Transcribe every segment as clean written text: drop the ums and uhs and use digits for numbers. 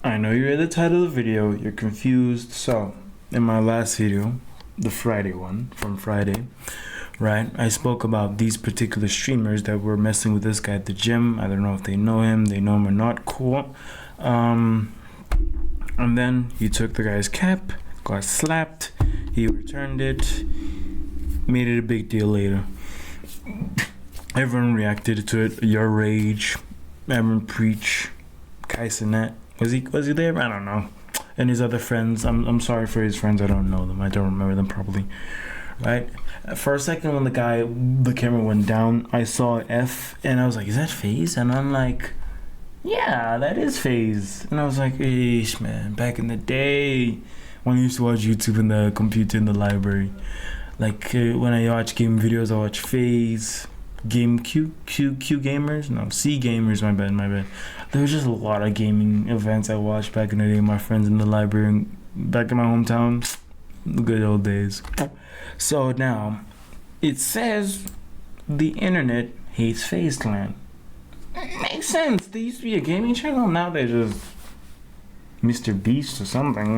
I know you read the title of the video, you're confused. So, in my last video, the Friday one, from Friday, right, I spoke about these particular streamers that were messing with this guy at the gym. I don't know if they know him or not. Cool. And then he took the guy's cap, got slapped, he returned it, made it a big deal later. Everyone reacted to it. Your Rage, Everyone Preach, Kaisenet. Was he there? I don't know. And his other friends. I'm sorry for his friends. I don't know them. I don't remember them properly. Right? For a second, when the camera went down, I saw F, and I was like, "Is that Faze?" And I'm like, "Yeah, that is Faze." And I was like, "Eesh, man! Back in the day, when I used to watch YouTube in the computer in the library, like when I watch game videos, I watch Faze." Game Q gamers, no, C gamers, my bad. There was just a lot of gaming events I watched back in the day. My friends in the library back in my hometown, the good old days. So now it says the internet hates Faze Clan. Makes sense. They used to be a gaming channel. Now they're just Mr. Beast or something.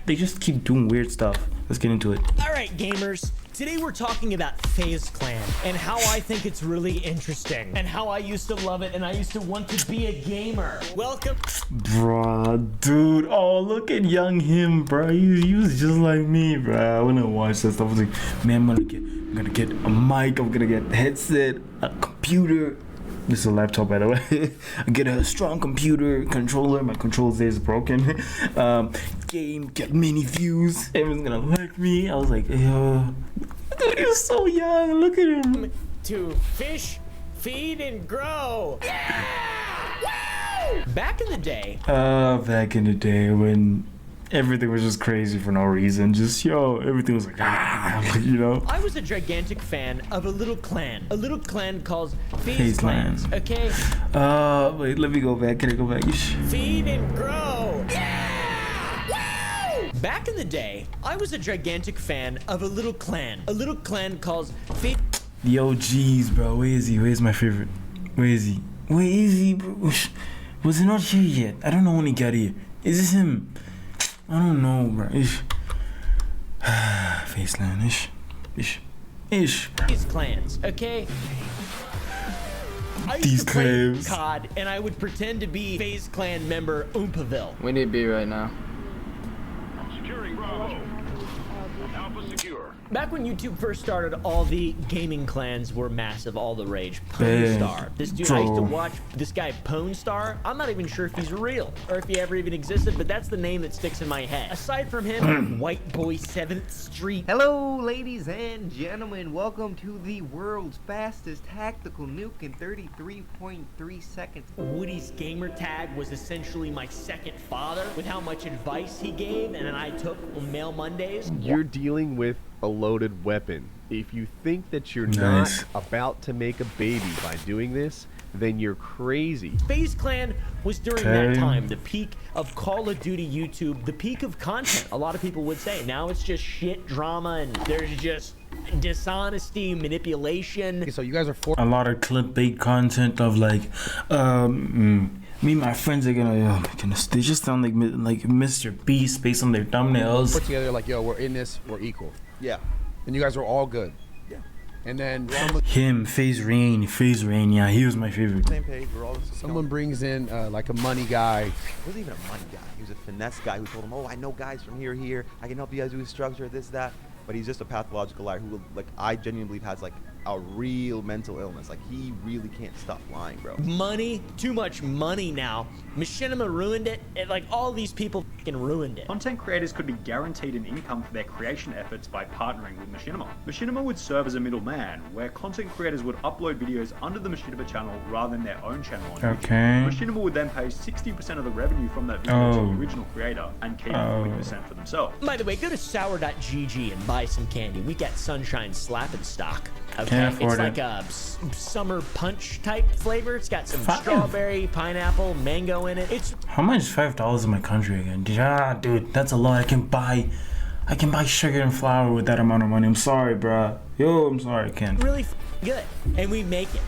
They just keep doing weird stuff. Let's get into it. All right, gamers. Today we're talking about Faze Clan and how I think it's really interesting and how I used to love it and I used to want to be a gamer. Welcome. Bruh, dude. Oh, look at young him, bro. He was just like me, bro. When I watched that stuff, I was like, man, I'm gonna get a mic. I'm gonna get a headset, a computer. This is a laptop, by the way. I get a strong computer, controller. My controller is broken. Game, get many views. Everyone's gonna like me. I was like, yo, dude, he's so young. Look at him. To fish, feed, and grow. Yeah! Woo! Back in the day When everything was just crazy for no reason. Just, everything was like, I was a gigantic fan of a little clan called Faze Clans, okay? Wait, let me go back. Can I go back? Feed and grow. Yeah! Woo! Back in the day, I was a gigantic fan of a little clan called Faze. Yo, jeez, bro. Where is he? Where's my favorite? Where is he, bro? Was he not here yet? I don't know when he got here. Is this him? I don't know, bro. Faze Clan, ish. These clans, okay? I used to play COD, and I would pretend to be Faze Clan member Oompaville. We need B right now. Securing Bravo. Alpha secure. Back when YouTube first started, all the gaming clans were massive, all the rage. Pwn Star. This dude, I used to watch this guy, Pwn Star. I'm not even sure if he's real or if he ever even existed, but that's the name that sticks in my head. Aside from him, White Boy 7th Street. Hello, ladies and gentlemen. Welcome to the world's fastest tactical nuke in 33.3 seconds. Woody's gamer tag was essentially my second father with how much advice he gave and then I took on Mail Mondays. You're dealing with a loaded weapon. If you think that you're not about to make a baby by doing this, then you're crazy. Faze Clan was during that time the peak of Call of Duty YouTube, the peak of content, a lot of people would say. Now it's just shit drama and there's just dishonesty, manipulation. So you guys are a lot of clickbait content of like me and my friends are gonna, oh my goodness, they just sound like Mr. Beast based on their thumbnails. Put together like, yo, we're in this, we're equal. Yeah. And you guys are all good. Yeah. And then Him, Faze Rain, yeah, he was my favorite. Same page, we're all someone brings in like a money guy. He wasn't even a money guy. He was a finesse guy who told him, oh, I know guys from here. I can help you guys do structure, this, that. But he's just a pathological liar who, like, I genuinely believe has like a real mental illness. Like, he really can't stop lying, bro. Money, too much money now. Machinima ruined it, and like all these people fucking ruined it. Content creators could be guaranteed an income for their creation efforts by partnering with Machinima. Machinima would serve as a middleman, where content creators would upload videos under the Machinima channel rather than their own channel on YouTube. Machinima would then pay 60% of the revenue from that video to the original creator and keep 40% for themselves. By the way, go to sour.gg and buy some candy. We got Sunshine Slappin' Stock. Okay, Can't afford it's like a summer punch type flavor. It's got some strawberry, pineapple, mango in it. It's how much is $5 in my country again? Dude, that's a lot. I can buy sugar and flour with that amount of money. I'm sorry, bruh. I'm sorry, I can't. Really good, and we make it.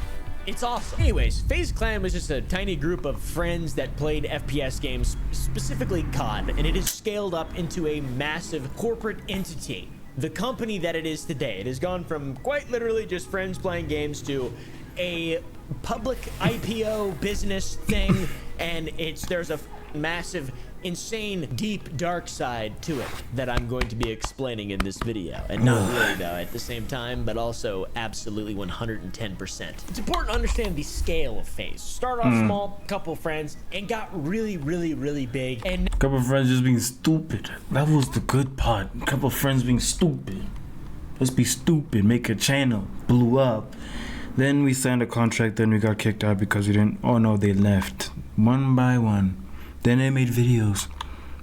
It's awesome. Anyways, Faze Clan was just a tiny group of friends that played FPS games, specifically COD, and it has scaled up into a massive corporate entity. The company that it is today. It has gone from quite literally just friends playing games to a public IPO business thing, and there's a massive, insane, deep, dark side to it that I'm going to be explaining in this video. And not really, though, at the same time, but also absolutely 110%. It's important to understand the scale of Faze. Started off small, couple friends, and got really, really, really big. And Couple of friends just being stupid. That was the good part. Couple of friends being stupid. Just be stupid, make a channel, blew up. Then we signed a contract, then we got kicked out because we didn't, oh no, they left. One by one. Then they made videos.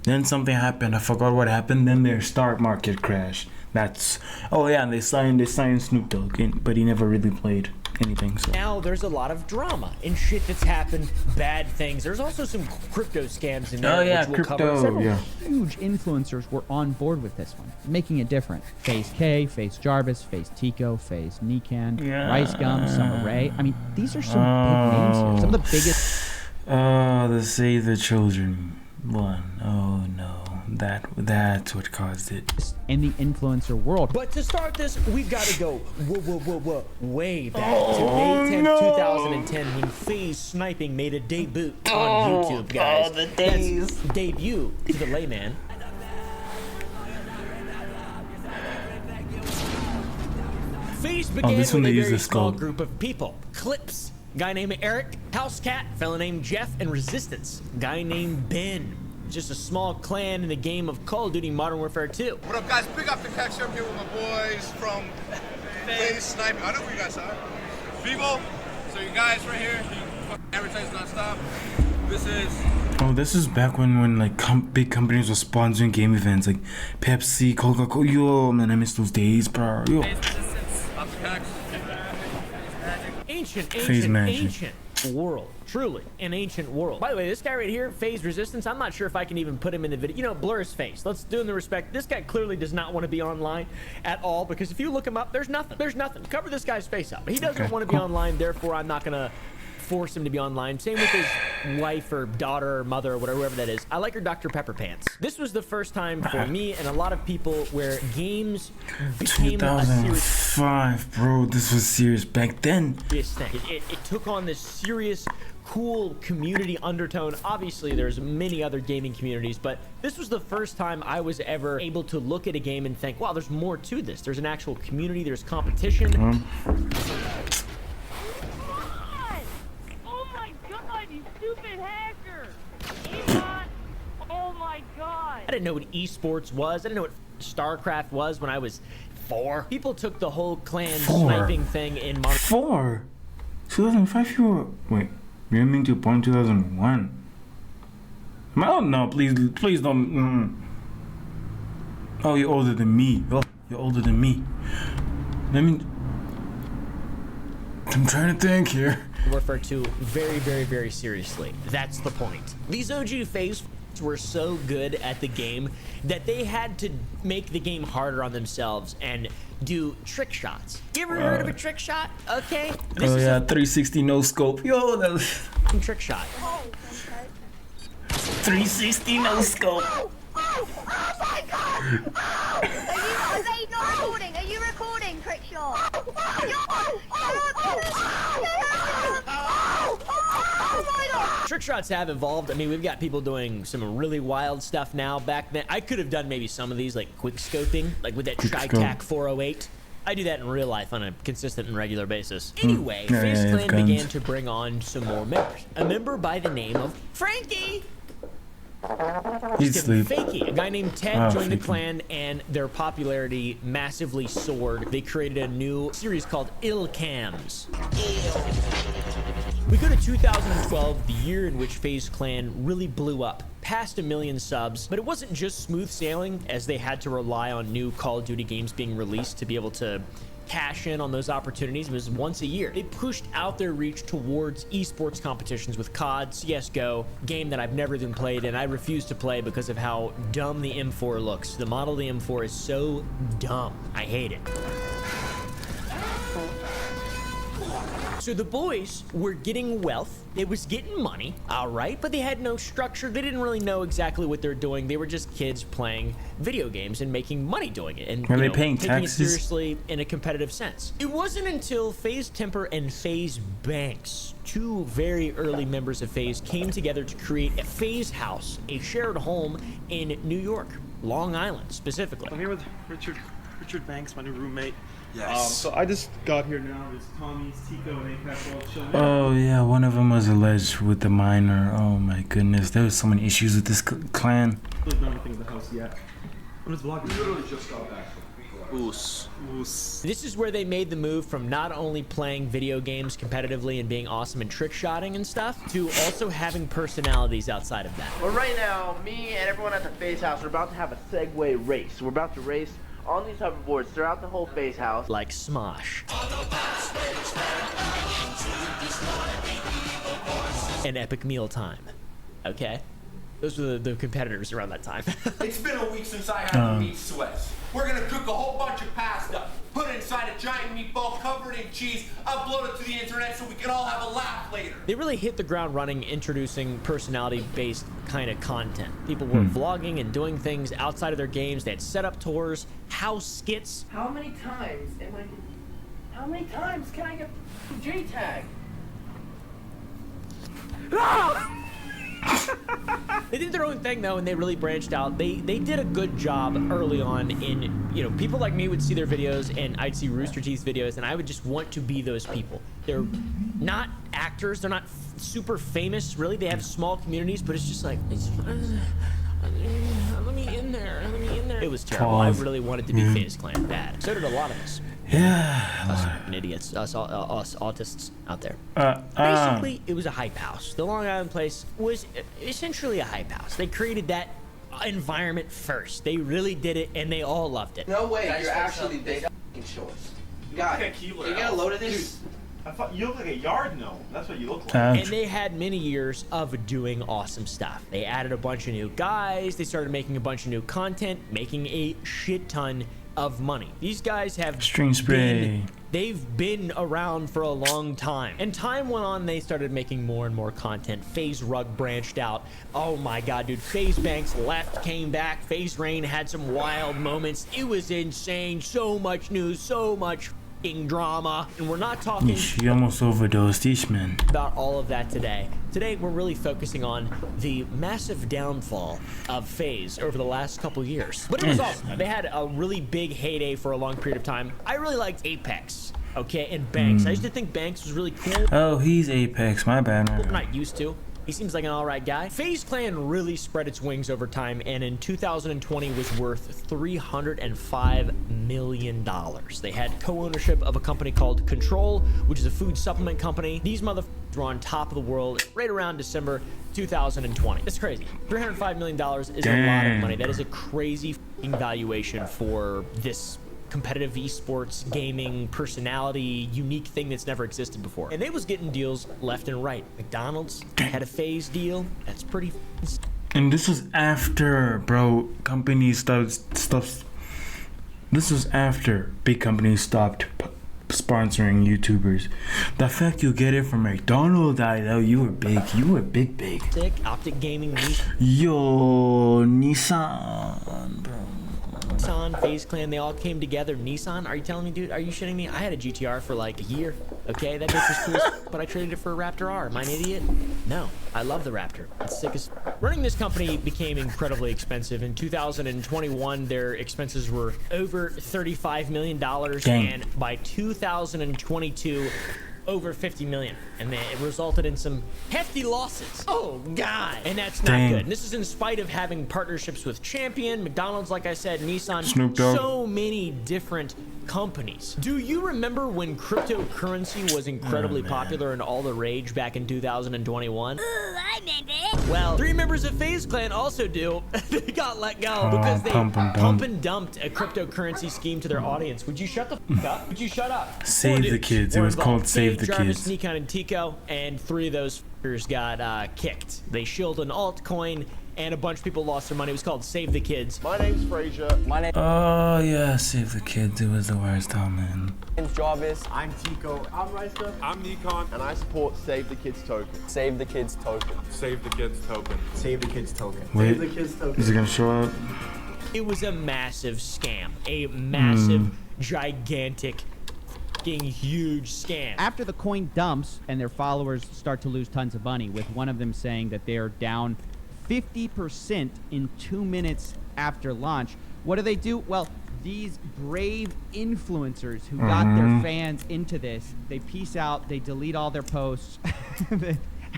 Then something happened. I forgot what happened. Then their stock market crashed. Oh yeah, and they signed Snoop Dogg, but he never really played anything. So now there's a lot of drama and shit that's happened, bad things. There's also some crypto scams in there. Oh yeah, which we'll crypto. cover. Several Yeah. huge influencers were on board with this one, making it different. Faze K, Faze Jarvis, Faze Tico, Faze Nikan, Yeah. Rice Gum, Summer Rae. I mean, these are some big names here. Some of the biggest. The Save the Children one. Oh no, that's what caused it. In the influencer world. But to start this, we've got to go way back to May 10th, 2010, when Faze Sniping made a debut on YouTube, guys. the days. That's debut to the layman. Faze began this with one a they use very the small scope. group of people. Clips. Guy named Eric, Housecat, fella named Jeff, and Resistance. Guy named Ben. Just a small clan in the game of Call of Duty Modern Warfare 2. What up, guys? Big up the catch up here with my boys from Faze Sniping. I know where you guys are. Vivo. So you guys right here, you advertise non-stop. This is back when like big companies were sponsoring game events like Pepsi, Coca-Cola. Yo, man, I miss those days, bro. Yo. Ancient world. Truly an ancient world. By the way, this guy right here, Faze Resistance, I'm not sure if I can even put him in the video. You know, blur his face. Let's do him the respect. This guy clearly does not want to be online at all, because if you look him up, there's nothing. There's nothing. Cover this guy's face up. He doesn't want to be online, therefore I'm not gonna force him to be online. Same with his wife or daughter or mother or whatever that is. I like her Dr. Pepper pants. This was the first time for me and a lot of people where games became a serious 2005, bro. This was serious back then. thing. It took on this serious, cool community undertone. Obviously, there's many other gaming communities, but this was the first time I was ever able to look at a game and think, wow, there's more to this. There's an actual community. There's competition. I didn't know what esports was. I didn't know what StarCraft was when I was 4. People took the whole clan sniping thing in Modern 4? 2005, you were... Wait, you're meaning to point 2001? Oh, no, please don't... Oh, you're older than me. Oh, you're older than me. I'm trying to think here. Warfare 2 very, very, very seriously. That's the point. These OG Faze were so good at the game that they had to make the game harder on themselves and do trick shots. You ever heard of a trick shot? Okay. This is 360 no scope. Yo, that was a trick shot. 360 no scope. Oh my god! Are they not recording? Are you recording, trick shot? Trick shots have evolved. I mean, we've got people doing some really wild stuff now. Back then, I could have done maybe some of these, like quick scoping, like with that Tri-Tac 408. I do that in real life on a consistent and regular basis. Anyway, Faze Clan began to bring on some more members. A member by the name of Frankie. He's asleep. Fakey. A guy named Ted joined the clan, and their popularity massively soared. They created a new series called Ill Cams. We go to 2012, the year in which Faze Clan really blew up, past 1 million subs. But it wasn't just smooth sailing, as they had to rely on new Call of Duty games being released to be able to cash in on those opportunities. It was once a year. They pushed out their reach towards esports competitions with COD, CSGO, game that I've never even played, and I refuse to play because of how dumb the M4 looks. The model of the M4 is so dumb. I hate it. So the boys were getting wealth. It was getting money, all right, but they had no structure. They didn't really know exactly what they're doing. They were just kids playing video games and making money doing it, and Were they paying taking it taxes? seriously in a competitive sense. It wasn't until Faze Temper and Faze Banks, two very early members of Faze, came together to create a Faze house, a shared home in New York, Long Island specifically. I'm here with Richard Banks, my new roommate. Yes. So I just got here now. There's Tommy's, Tico, and Apex all chilling. Oh yeah, one of them was alleged with the minor. Oh my goodness, there was so many issues with this clan. There's not anything in the house yet. I'm just vlogging. Literally just got back. Oos. This is where they made the move from not only playing video games competitively and being awesome and trick shotting and stuff, to also having personalities outside of that. Well, right now, me and everyone at the Faze house, we're about to have a Segway race. We're about to race on these hoverboards throughout the whole Faze house. Like Smosh. An epic meal time. Okay? Those were the competitors around that time. It's been a week since I had to meet Sweats. We're gonna cook a whole bunch of pasta, put it inside a giant meatball covered in cheese, upload it to the internet so we can all have a laugh later. They really hit the ground running, introducing personality-based kind of content. People were vlogging and doing things outside of their games. They had set up tours, house skits. How many times can I get J-tag? They did their own thing though, and they really branched out. They did a good job early on in, people like me would see their videos, and I'd see Rooster Teeth's videos, and I would just want to be those people. They're not actors, they're not super famous, really. They have small communities, but it's just like, let me in there. It was terrible. I really wanted to be Faze Clan bad. So did a lot of us. Yeah. Us idiots, us autists out there. Basically, it was a hype house. The Long Island place was essentially a hype house. They created that environment first. They really did it, and they all loved it. No way, you're actually big shorts. Guys, can you get a load of this? I thought you look like a yard gnome. That's what you look like. And they had many years of doing awesome stuff. They added a bunch of new guys. They started making a bunch of new content, making a shit ton of money. These guys have String spray. They've been around for a long time. And time went on, they started making more and more content. Faze Rug branched out. Oh my god, dude. Faze Banks left, came back. Faze Rain had some wild moments. It was insane. So much news, so much drama, and we're not talking She almost overdosed each man. about all of that today. Today we're really focusing on the massive downfall of Faze over the last couple years. But it was awesome. They had a really big heyday for a long period of time. I really liked Apex, okay, and Banks. I used to think Banks was really cool. Oh, he's Apex. My bad. I'm not used to. He seems like an alright guy. Faze Clan really spread its wings over time, and in 2020 was worth $305 million. They had co-ownership of a company called Control, which is a food supplement company. These motherfuckers were on top of the world right around December 2020. It's crazy. $305 million is a lot of money. That is a crazy valuation for this competitive esports gaming personality unique thing that's never existed before. And they was getting deals left and right. McDonald's had a Faze deal. That's pretty And this was after, bro, companies stopped. This was after big companies stopped sponsoring YouTubers. The fact you get it from McDonald's, I know you were big. You were big. Sick. Optic Gaming, Yo, Nissan, bro. Nissan, Faze Clan, they all came together. Nissan, are you telling me, dude? Are you shitting me? I had a GTR for like a year. Okay, that bitch was cool, but I traded it for a Raptor R. Am I an idiot? No, I love the Raptor. It's sick as... Running this company became incredibly expensive. In 2021, their expenses were over $35 million. And by 2022, over 50 million, and it resulted in some hefty losses. Oh god, and that's not good. And this is in spite of having partnerships with Champion, McDonald's, like I said, Nissan, Snoop Dogg. So many different companies. Do you remember when cryptocurrency was incredibly popular and all the rage back in 2021? I remember it. Well, 3 members of Faze Clan also do. They got let go because they pump and dumped a cryptocurrency scheme to their audience. Would you shut the f up? Would you shut up? Save the kids. It was called Save the Jarvis, Kids. Nikon, and Tico, and 3 of those got kicked. They shilled an altcoin, and a bunch of people lost their money. It was called Save the Kids. My name's Frazier. My name's Oh yeah, Save the Kids. It was the worst time, man. Jarvis. I'm Tico. I'm Racer. I'm Nikon. And I support Save the Kids token. Save the Kids token. Save the Kids token. Save the Kids token. Wait, Save the Kids token. is it gonna show up? It was a massive scam. A massive, gigantic, fucking huge scam. After the coin dumps and their followers start to lose tons of money, with one of them saying that they are down 50% in 2 minutes after launch, what do? Well, these brave influencers who got their fans into this, they peace out, they delete all their posts,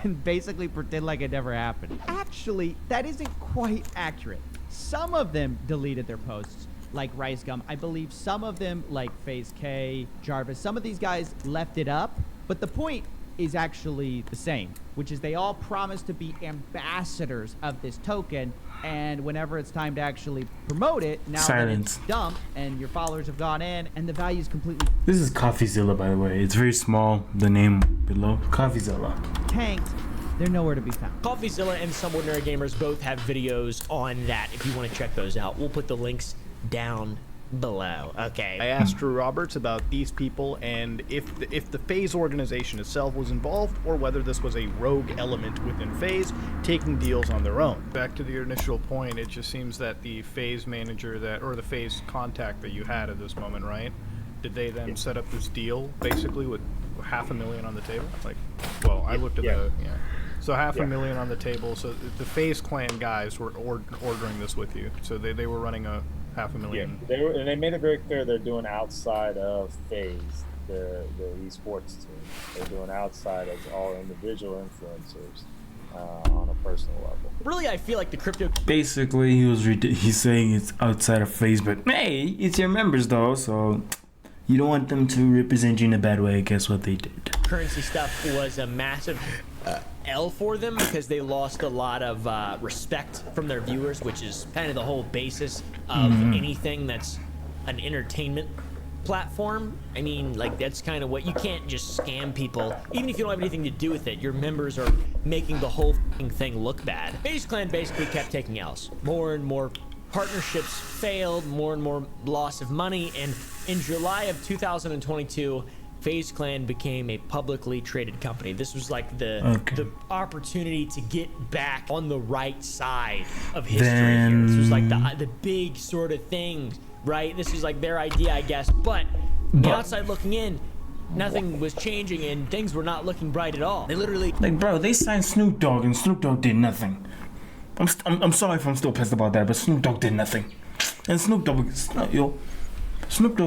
and basically pretend like it never happened. Actually, that isn't quite accurate. Some of them deleted their posts, like Rice Gum. I believe some of them, like Faze K, Jarvis, some of these guys left it up, but the point is actually the same, which is they all promise to be ambassadors of this token, and whenever it's time to actually promote it, now that it's dumped and your followers have gone in and the value is completely... This is CoffeeZilla, by the way. It's very small, the name below. CoffeeZilla. Tanked. They're nowhere to be found. CoffeeZilla and Some Ordinary Gamers both have videos on that if you want to check those out. We'll put the links down below. Okay. I asked Drew Roberts about these people and if the Faze organization itself was involved or whether this was a rogue element within Faze taking deals on their own. Back to your initial point, it just seems that the Faze manager or the Faze contact that you had at this moment, right? Did they then set up this deal basically with $500,000 on the table? Like, well, I looked at So $500,000 on the table. So the Faze clan guys were ordering this with you. So they were running a $500,000. Yeah, and they made it very clear they're doing outside of Faze, the esports team. They're doing outside as all individual influencers on a personal level. Really, I feel like the crypto... Basically, he's saying it's outside of Faze, but hey, it's your members though, so you don't want them to represent you in a bad way. Guess what they did? Currency stuff was a massive L for them because they lost a lot of respect from their viewers, which is kind of the whole basis of anything that's an entertainment platform. I mean, like, that's kind of what you can't just scam people, even if you don't have anything to do with it. Your members are making the whole thing look bad. Faze Clan basically kept taking L's. More and more partnerships failed, more and more loss of money, and in July of 2022, Faze Clan became a publicly traded company. This was like the opportunity to get back on the right side of history here. This was like the big sort of thing, right? This was like their idea, I guess. But the outside looking in, nothing was changing and things were not looking bright at all. They literally... Like, bro, they signed Snoop Dogg and Snoop Dogg did nothing. I'm sorry if I'm still pissed about that, but Snoop Dogg did nothing. And Snoop Dogg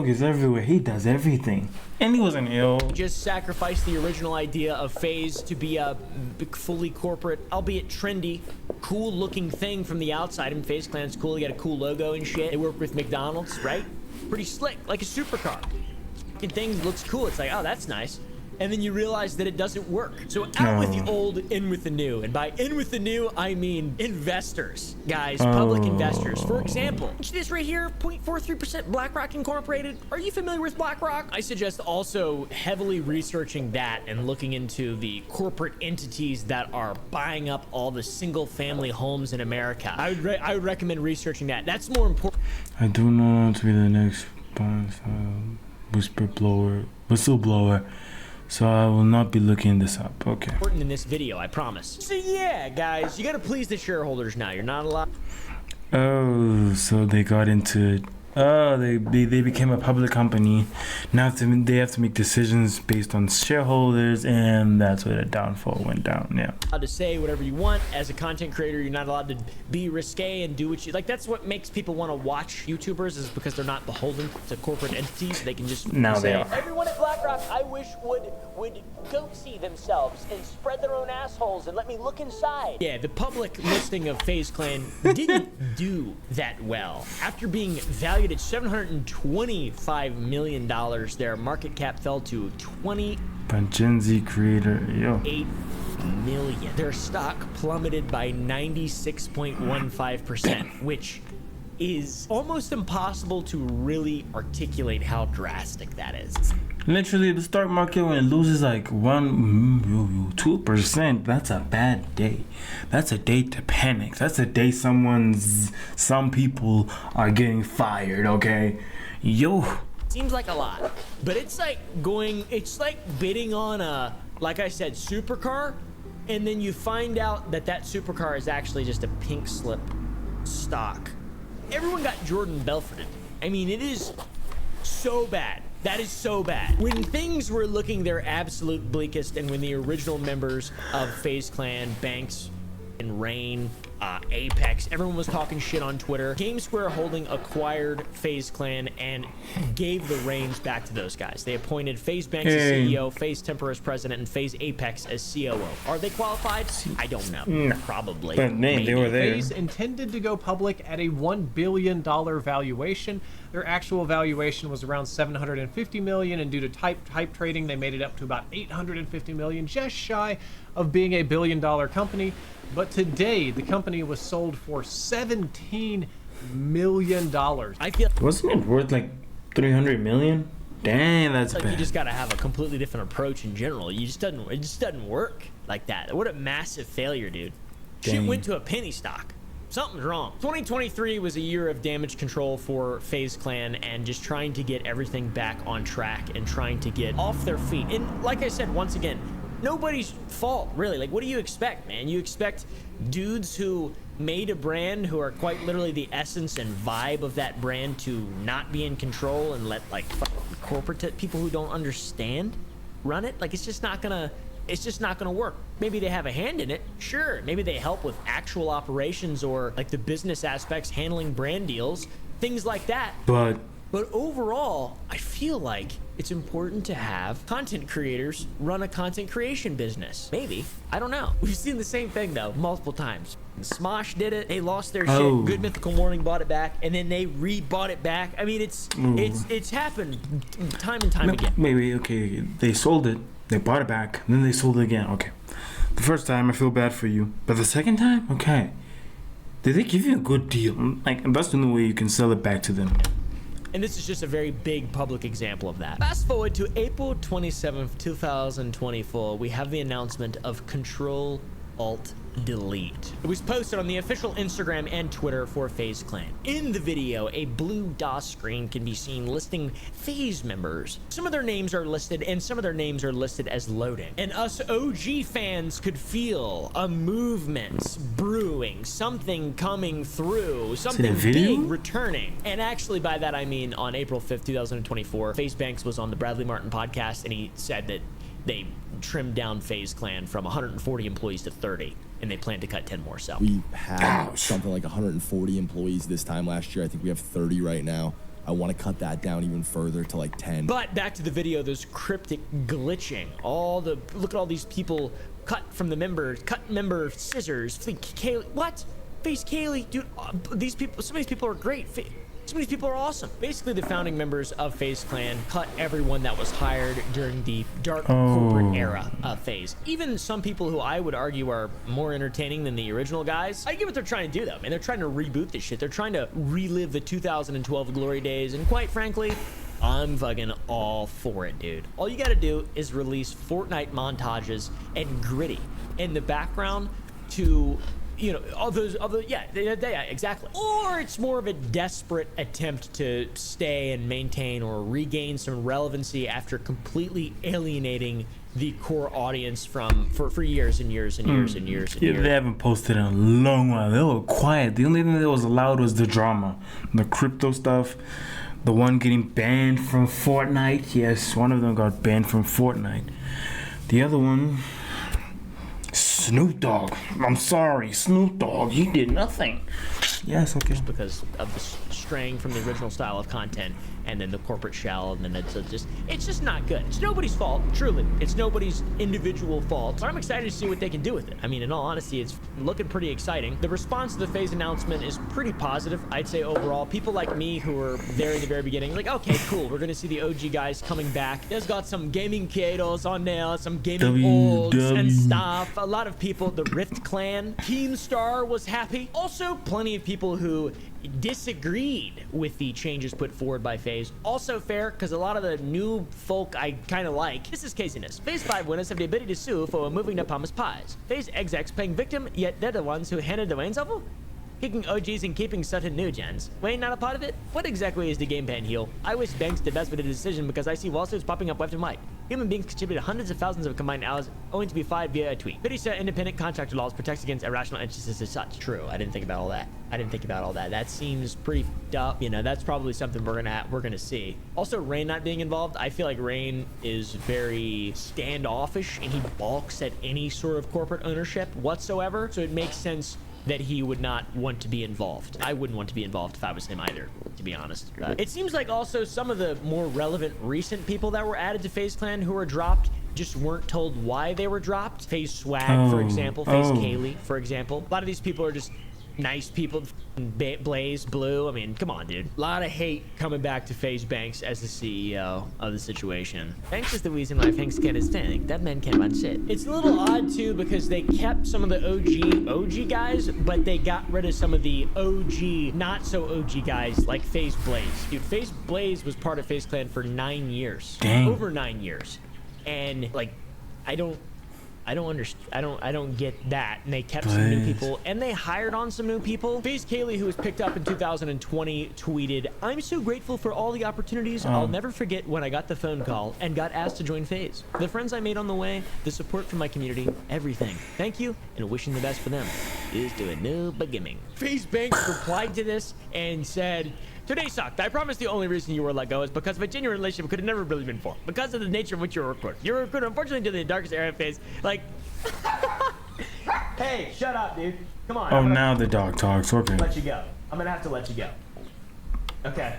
is everywhere. He does everything. And he wasn't ill. Just sacrificed the original idea of Faze to be a fully corporate, albeit trendy, cool looking thing from the outside. And Faze Clan's cool. You got a cool logo and shit. They work with McDonald's, right? Pretty slick, like a supercar. And thing looks cool. It's like, oh, that's nice. And then you realize that it doesn't work. So out with the old, in with the new. And by in with the new, I mean investors, guys, public investors. For example, this right here, 0.43% BlackRock Incorporated. Are you familiar with BlackRock? I suggest also heavily researching that and looking into the corporate entities that are buying up all the single family homes in America. I would recommend researching that. That's more important. I do not want to be the next whistleblower. So I will not be looking this up. Okay. Important in this video, I promise. So yeah, guys, you gotta please the shareholders now. You're not allowed. Oh, so they got into it. Oh, they became a public company. Now they have to make decisions based on shareholders, and that's where the downfall went down. Yeah. Allowed to say whatever you want as a content creator. You're not allowed to be risque and do what you like. That's what makes people want to watch YouTubers, is because they're not beholden to corporate entities. They can just now say, they are. Everyone at BlackRock, I wish would go see themselves and spread their own assholes and let me look inside. Yeah, the public listing of Faze Clan didn't do that well. After being valued at $725 million, their market cap fell to Gen Z creator, yo. 8 million. Their stock plummeted by 96.15%, which is almost impossible to really articulate how drastic that is. Literally, the stock market when it loses like 2%, that's a bad day. That's a day to panic. That's a day some people are getting fired. Okay, yo. Seems like a lot, but it's like bidding on a, like I said, supercar, and then you find out that supercar is actually just a pink slip stock. Everyone got Jordan Belforted. I mean, it is so bad. That is so bad. When things were looking their absolute bleakest, and when the original members of FaZe Clan, Banks and Rain, Apex, everyone was talking shit on Twitter, Game Square Holding acquired FaZe Clan and gave the reins back to those guys. They appointed FaZe Banks as CEO, FaZe Temper as president, and FaZe Apex as COO. Are they qualified? I don't know. No. Probably. But they were there. FaZe intended to go public at a $1 billion valuation. Their actual valuation was around $750 million, and due to hype trading, they made it up to about $850 million, just shy of being a $1 billion company. But today, the company was sold for $17 million. I feel Wasn't it worth like 300 million? Dang, that's like bad. you just gotta have a completely different approach in general. It just doesn't work like that. What a massive failure, dude. Shit Dang. went to a penny stock. Something's wrong. 2023 was a year of damage control for FaZe Clan and just trying to get everything back on track and trying to get off their feet. And like I said, once again, nobody's fault, really. Like, what do you expect, man? You expect dudes who made a brand, who are quite literally the essence and vibe of that brand, to not be in control and let like corporate people who don't understand run it? Like, it's just not gonna work. Maybe they have a hand in it, sure. Maybe they help with actual operations or like the business aspects, handling brand deals, things like that. But overall, I feel like it's important to have content creators run a content creation business. Maybe. I don't know. We've seen the same thing, though, multiple times. Smosh did it. They lost their shit. Good Mythical Morning bought it back, and then they re-bought it back. I mean, it's happened time and time again. Maybe, okay, they sold it. They bought it back, and then they sold it again. Okay. The first time, I feel bad for you. But the second time? Okay. Did they give you a good deal? Like, that's the only way you can sell it back to them. And this is just a very big public example of that. Fast forward to April 27th, 2024, we have the announcement of Control Alt Delete. It was posted on the official Instagram and Twitter for FaZe Clan. In the video, a blue DOS screen can be seen listing FaZe members. Some of their names are listed, and some of their names are listed as loading. And us OG fans could feel a movement brewing, something coming through, something big returning. And actually, by that I mean on April 5th, 2024, FaZe Banks was on the Bradley Martin podcast, and he said that they trimmed down FaZe Clan from 140 employees to 30, and they plan to cut 10 more. So we had something like 140 employees this time last year. I think we have 30 right now. I want to cut that down even further to like 10. But back to the video, there's cryptic glitching. Look at all these people cut from the members, cut member scissors. Kaylee, what? FaZe Kaylee, dude. These people, some of these people are great. Some of these people are awesome. Basically, the founding members of FaZe Clan cut everyone that was hired during the dark corporate era of FaZe. Even some people who I would argue are more entertaining than the original guys. I get what they're trying to do, though, man. They're trying to reboot this shit. They're trying to relive the 2012 glory days, and quite frankly, I'm fucking all for it, dude. All you gotta do is release Fortnite montages and Gritty in the background to, you know, all those other, yeah, exactly. Or it's more of a desperate attempt to stay and maintain or regain some relevancy after completely alienating the core audience for years and years and years and years and years. They haven't posted in a long while. They were quiet. The only thing that was allowed was the drama, the crypto stuff. The one getting banned from Fortnite. Yes, one of them got banned from Fortnite. The other one, Snoop Dogg. I'm sorry, Snoop Dogg. He did nothing. Yes, okay. Just because of the straying from the original style of content, and then the corporate shell, and then it's just not good. It's nobody's fault, truly. It's nobody's individual fault. But I'm excited to see what they can do with it. I mean, in all honesty, it's looking pretty exciting. The response to the FaZe announcement is pretty positive, I'd say overall. People like me who were there in the very beginning, like, okay, cool, we're gonna see the OG guys coming back. There's got some gaming creators on there, some gaming olds and stuff. A lot of people, the Rift Clan, Keemstar was happy. Also, plenty of people who, disagreed with the changes put forward by Faze. Also fair, because a lot of the new folk I kind of like. This is casiness. Faze 5 winners have the ability to sue for moving their pumice pies. Faze execs playing victim, yet they're the ones who handed the reins over? Kicking OGs and keeping certain new gens. Wayne not a part of it? What exactly is the game plan heel? I wish Banks the best with the decision because I see lawsuits popping up left and right. Human beings contributed hundreds of thousands of combined hours only to be fired via a tweet. Pretty sure independent contractor laws protects against irrational interests as such. True, I didn't think about all that. That seems pretty dumb. You know, that's probably something we're gonna see. Also, Rain not being involved, I feel like Rain is very standoffish and he balks at any sort of corporate ownership whatsoever. So it makes sense that he would not want to be involved. I wouldn't want to be involved if I was him either, to be honest. It seems like also some of the more relevant recent people that were added to FaZe Clan who were dropped just weren't told why they were dropped. FaZe Swag, for example. FaZe Kaylee, for example. A lot of these people are just nice people. Blaze, Blue, I mean, come on, dude. A lot of hate coming back to FaZe Banks as the CEO of the situation. Banks is the reason why Hanks can't is standing. That man can't run shit. It's a little odd, too, because they kept some of the OG guys, but they got rid of some of the OG, not so OG guys like FaZe Blaze. Dude, FaZe Blaze was part of FaZe Clan for 9 years. Dang. Over 9 years. And, like, I don't get that. And they kept some new people and they hired on some new people. FaZe Kaylee, who was picked up in 2020, tweeted, "I'm so grateful for all the opportunities. I'll never forget when I got the phone call and got asked to join FaZe. The friends I made on the way, the support from my community, everything. Thank you and wishing the best for them. Here's to a new beginning." FaZe Banks replied to this and said, "Today sucked. I promise the only reason you were let go is because of a genuine relationship could have never really been formed. Because of the nature of what you were recruited. You were recruited, unfortunately, to the darkest era of FaZe." Like, hey, shut up, dude. Come on. Oh, now the dog talks. Okay. Let you go. I'm gonna have to let you go. Okay.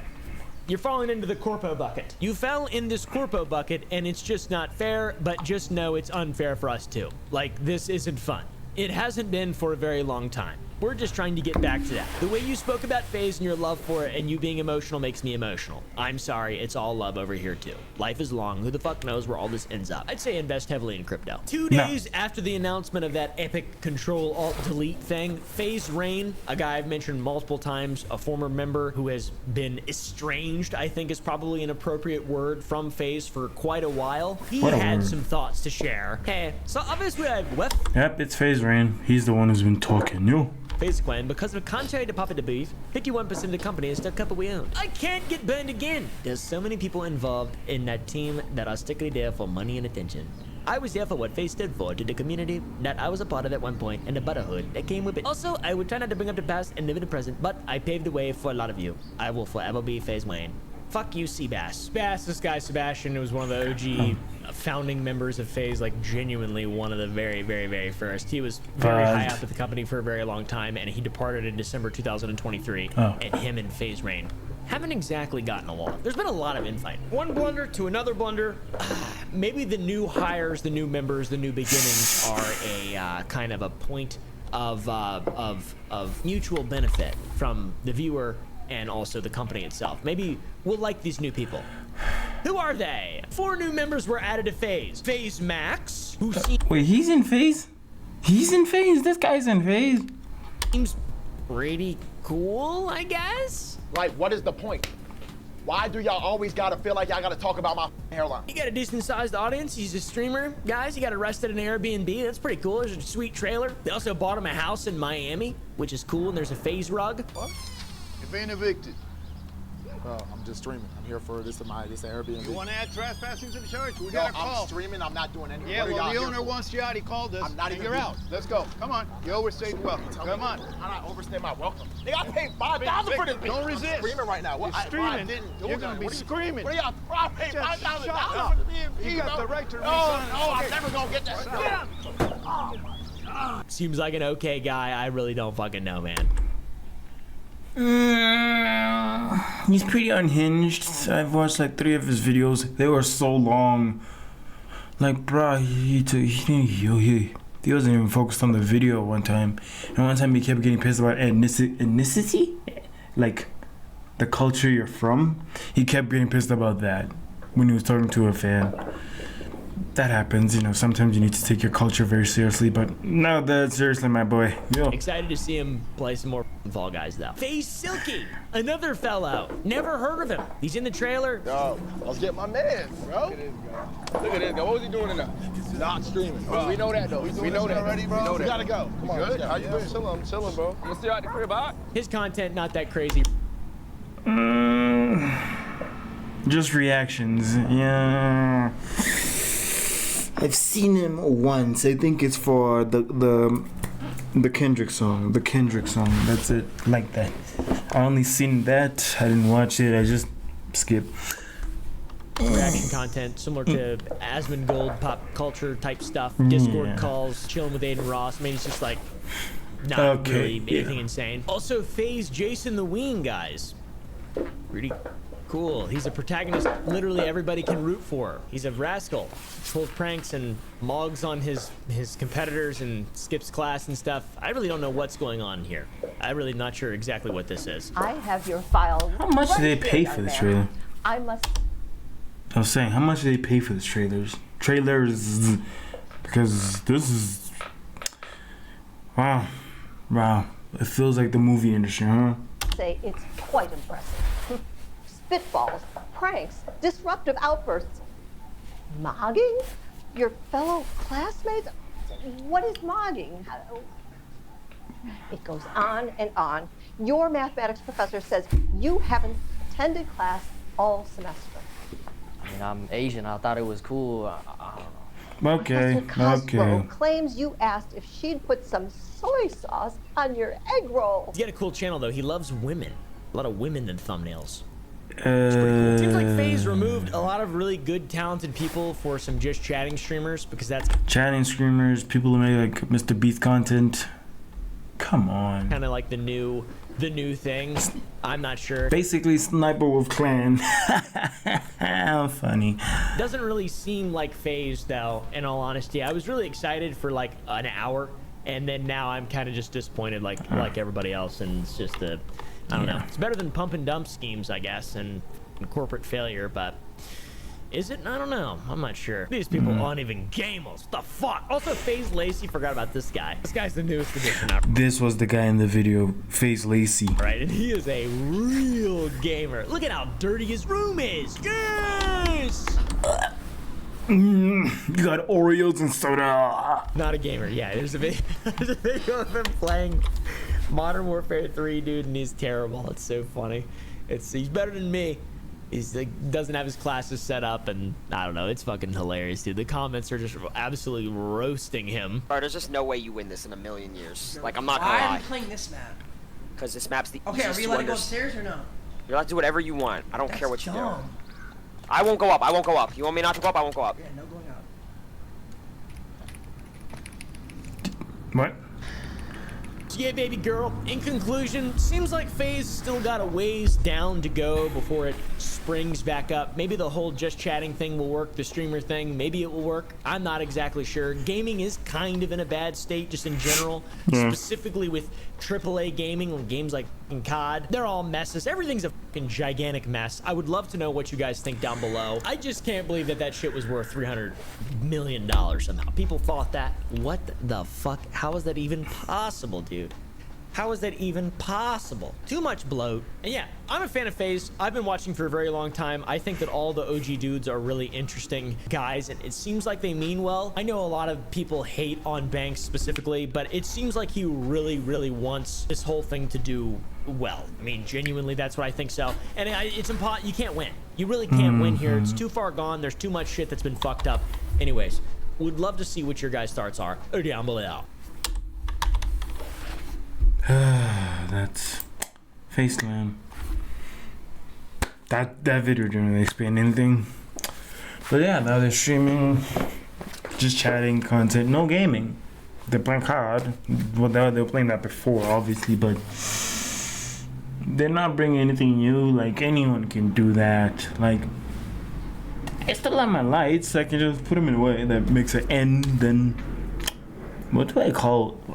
You're falling into the corpo bucket. You fell in this corpo bucket, and it's just not fair, but just know it's unfair for us too. Like, this isn't fun. It hasn't been for a very long time. We're just trying to get back to that. The way you spoke about FaZe and your love for it and you being emotional makes me emotional. I'm sorry, it's all love over here too. Life is long. Who the fuck knows where all this ends up? I'd say invest heavily in crypto. 2 days after the announcement of that epic Control-Alt-Delete thing, FaZe Rain, a guy I've mentioned multiple times, a former member who has been estranged, I think is probably an appropriate word, from FaZe for quite a while. He had some thoughts to share. Hey, so obviously I've left. Yep, it's FaZe Rain. He's the one who's been talking. You. FaZe Clan, because of contrary to popular belief, 51% of the company is still couple we own. I can't get burned again. There's so many people involved in that team that are strictly there for money and attention. I was there for what FaZe stood for, to the community that I was a part of at one point, and the brotherhood that came with it. Also, I would try not to bring up the past and live in the present, but I paved the way for a lot of you. I will forever be FaZe Wayne. Fuck you, Seabass. This guy Sebastian was one of the OG founding members of FaZe, like genuinely one of the very, very, very first. He was very high up at the company for a very long time, and he departed in December 2023. And him and FaZe Rain haven't exactly gotten along. There's been a lot of infighting. One blunder to another blunder. Maybe the new hires, the new members, the new beginnings are a kind of a point of mutual benefit from the viewer and also the company itself. Maybe we'll like these new people. Who are they? 4 new members were added to FaZe. FaZe Max, who wait, he's in FaZe? He's in FaZe? This guy's in FaZe? Seems pretty cool, I guess? Like, what is the point? Why do y'all always gotta feel like y'all gotta talk about my hairline? He got a decent sized audience. He's a streamer. Guys, he got arrested in an Airbnb. That's pretty cool. There's a sweet trailer. They also bought him a house in Miami, which is cool, and there's a FaZe rug. What? If ain't evicted. I'm just streaming. I'm here for this Airbnb. You want to add trespassing to the church? We got a call. I'm streaming. I'm not doing anything. Yeah, well, the owner wants you out. He called us. I'm not even. You're out. Let's go. Come on. You overstayed your welcome. Come on. How do I overstay my welcome? They got paid $5,000 for this. Don't resist. I'm screaming right now. You're screaming. You're gonna be screaming. What are y'all? I paid $5,000 for the You got the right to resign. No, I'm never gonna get that stuff. Oh my God. Seems like an okay guy. I really don't fucking know, man. He's pretty unhinged. I've watched like 3 of his videos. They were so long. Like, bruh, he wasn't even focused on the video one time. And one time he kept getting pissed about ethnicity? Like, the culture you're from. He kept getting pissed about that when he was talking to a fan. that happens. You know, sometimes you need to take your culture very seriously, but not that seriously, my boy. Yo. Excited to see him play some more Fall Guys, though. Faze Silky, another fellow. Never heard of him. He's in the trailer. Yo, let's get my man, bro. Look at this guy. What was he doing in there? Not streaming. Bro, we know that, though. We know that. Already, bro? We know that. We gotta go. Come on, good? How you been? I'm chilling, bro. I'm gonna see you out the crib, all right? His content, not that crazy. Just reactions. Yeah. I've seen him once. I think it's for the Kendrick song. The Kendrick song. That's it. Like that. I only seen that. I didn't watch it. I just skipped. Reaction content similar to Asmongold pop culture type stuff. Discord calls, chilling with Aiden Ross. I mean, it's just like not really anything insane. Also, Faze Jason the Ween, guys. Pretty cool. He's a protagonist literally everybody can root for. He's a rascal. Pulls pranks and mogs on his competitors and skips class and stuff. I really don't know what's going on here. I'm really not sure exactly what this is. I have your file. How much do they pay for this trailer? I must. I was saying, how much do they pay for this trailers? Because this is wow. It feels like the movie industry, huh? Say it's quite impressive. Spitballs, pranks, disruptive outbursts. Mogging? Your fellow classmates? What is mogging? It goes on and on. Your mathematics professor says you haven't attended class all semester. I mean, I'm Asian. I thought it was cool. I don't know. Okay. Castro claims you asked if she'd put some soy sauce on your egg roll. He's got a cool channel, though. He loves women. A lot of women in thumbnails. Cool. Seems like Faze removed a lot of really good, talented people for some just chatting streamers because that's chatting streamers, people who make like Mr. Beast content. Come on. Kind of like the new thing. I'm not sure. Basically, Sniper Wolf Clan. How funny. Doesn't really seem like Faze, though. In all honesty, I was really excited for like an hour, and then now I'm kind of just disappointed, like everybody else, and it's just I don't know. It's better than pump and dump schemes, I guess, and corporate failure, but is it? I don't know. I'm not sure. These people aren't even gamers. The fuck? Also, Faze Lacey, forgot about this guy. This guy's the newest addition. This was the guy in the video, Faze Lacey. Right, and he is a real gamer. Look at how dirty his room is. Yes! You got Oreos and soda. Not a gamer. Yeah, there's a video of him playing Modern Warfare 3, dude, and he's terrible. It's so funny. He's better than me. He's like doesn't have his classes set up, and I don't know. It's fucking hilarious, dude. The comments are just absolutely roasting him. Bro, there's just no way you win this in a million years. Like, I'm not gonna lie. Why are you playing this map? Because this map's the okay, easiest are we allowed to go upstairs or no? You're allowed to do whatever you want. I don't care what you dumb. do. I won't go up. I won't go up. You want me not to go up? I won't go up. Yeah, no going up. What? Yeah, baby girl. In conclusion, seems like Faze still got a ways down to go before it springs back up. Maybe the whole just chatting thing will work, the streamer thing, maybe it will work. I'm not exactly sure. Gaming is kind of in a bad state just in general, specifically with AAA gaming, games like COD. They're all messes. Everything's a fucking gigantic mess. I would love to know what you guys think down below. I just can't believe that shit was worth $300 million somehow. People thought that. What the fuck? How is that even possible, dude? How is that even possible? Too much bloat. And yeah, I'm a fan of Faze. I've been watching for a very long time. I think that all the OG dudes are really interesting guys, and it seems like they mean well. I know a lot of people hate on Banks specifically, but it seems like he really, really wants this whole thing to do well. I mean, genuinely, that's what I think so. And it's impossible. You can't win. You really can't win here. It's too far gone. There's too much shit that's been fucked up. Anyways, would love to see what your guys' thoughts are down below. That's Faceland. That video didn't really explain anything. But yeah, now they're streaming, just chatting content, no gaming. They're playing COD. Well, they were playing that before, obviously, but they're not bringing anything new. Like, anyone can do that. Like, I still have my lights. I can just put them in a way that makes an end. Then, what do I call it?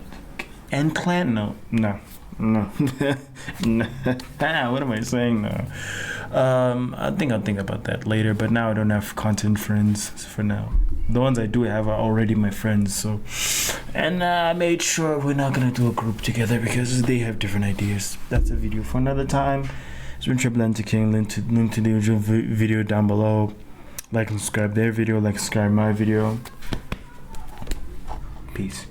End clan? No. No. No. What am I saying now? I think I'll think about that later, but now I don't have content friends for now. The ones I do have are already my friends, so. And I made sure we're not gonna do a group together because they have different ideas. That's a video for another time. It's been Triple Enter King. Link to the original video down below. Like and subscribe their video, like and subscribe my video. Peace.